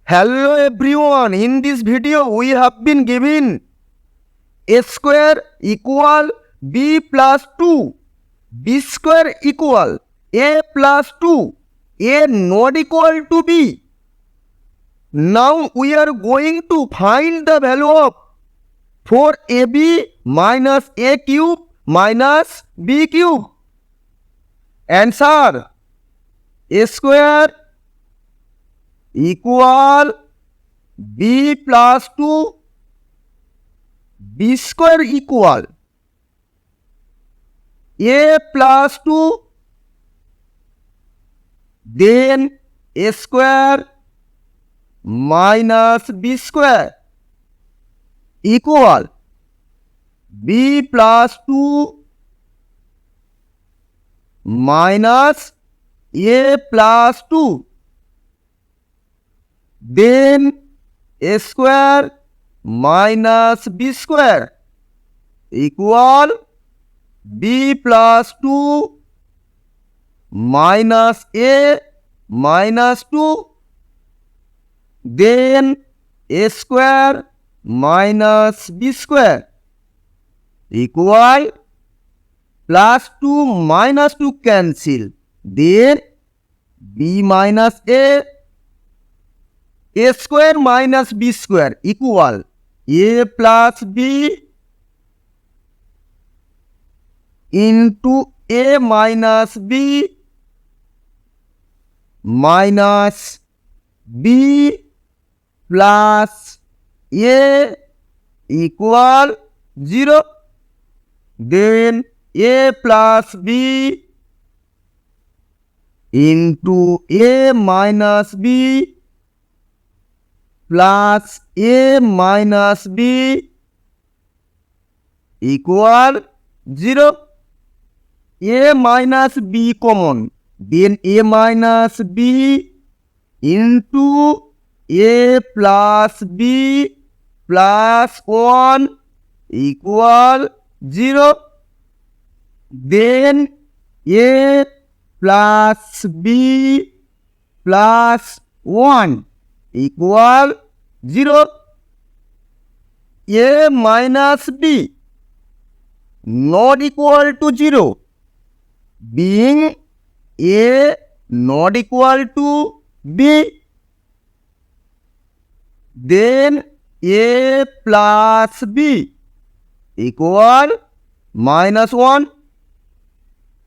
Hello everyone, in this video we have been given a square equal b plus 2, b square equal a plus 2, a not equal to b. Now we are going to find the value of 4ab minus a cube minus b cube. Answer: a square equal b plus 2, b square equal a plus 2, then a square minus b square equal b plus 2 minus a plus 2. Then a square minus b square equal b plus 2 minus a minus 2. Then a square minus b square equal plus 2 minus 2 cancel. Then b minus a square minus b square equal a plus b into a minus b minus b plus a equal 0. Then a plus b into a minus b plus a minus b equal 0. A minus b common. Then a minus b into a plus b plus 1 equal 0. Then a plus b plus 1 equal 0. A minus b not equal to 0, being a not equal to b. Then a plus b equal minus 1,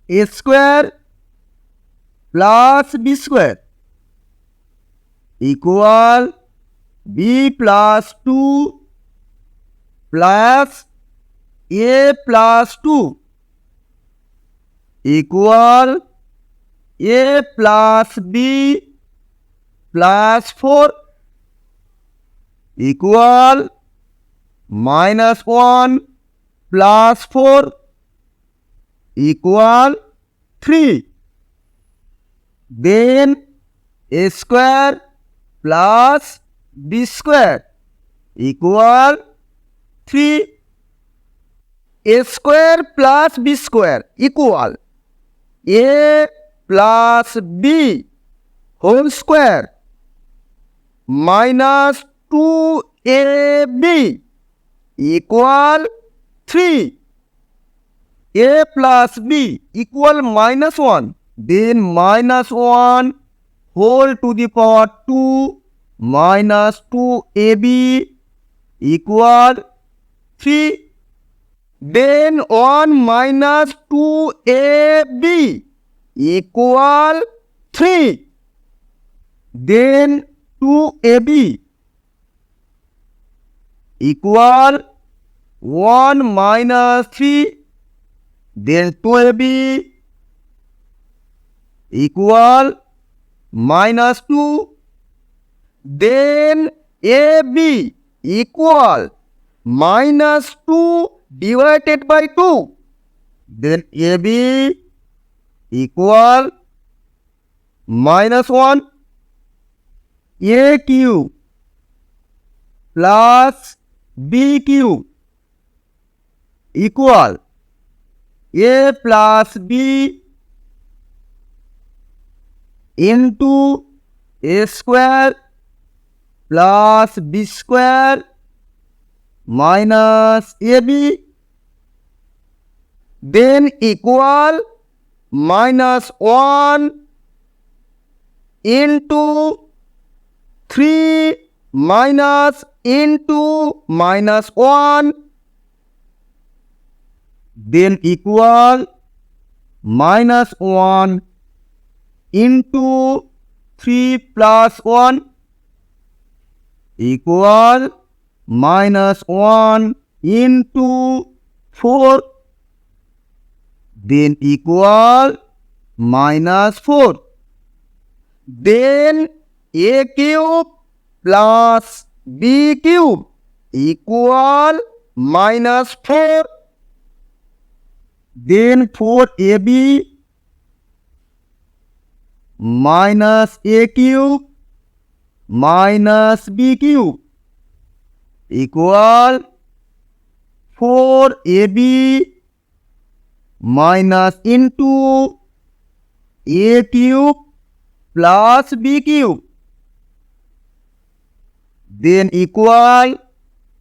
a square plus b square equal b plus 2 plus a plus 2 equal a plus b plus 4 equal minus 1 plus 4 equal 3. Then a square plus b square equal 3. A square plus b square equal a plus b whole square minus 2ab equal 3. A plus b equal minus 1. Then minus 1 whole to the power 2 minus 2ab equal 3. Then 1 minus 2ab equal 3. Then 2ab equal 1 minus 3. Then 2ab equal minus 2. Then ab equal minus 2 divided by 2. Then ab equal minus 1. A cube plus b cube equal a plus b into a square plus b square minus ab, then equal minus 1 into 3 minus into minus 1, then equal minus 1 into 3 plus 1 equal minus 1 into 4, then equal minus 4. Then a cube plus b cube equal minus 4. Then 4ab minus a cube minus b cube equal 4ab minus into a cube plus b cube, then equal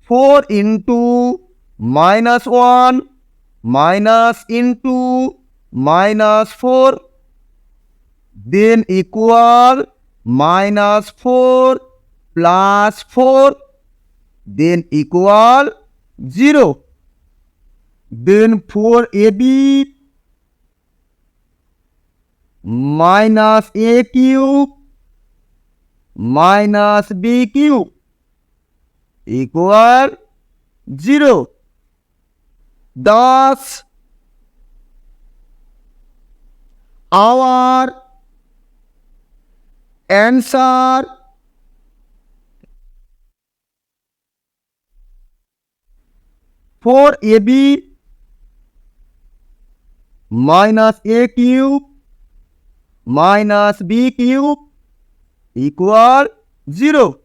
4 into minus 1 minus into minus 4, then equal minus 4 plus 4, then equal 0. Then 4ab minus a cube minus b cube equal 0. Thus, our answer for ab minus a cube minus b cube equal 0.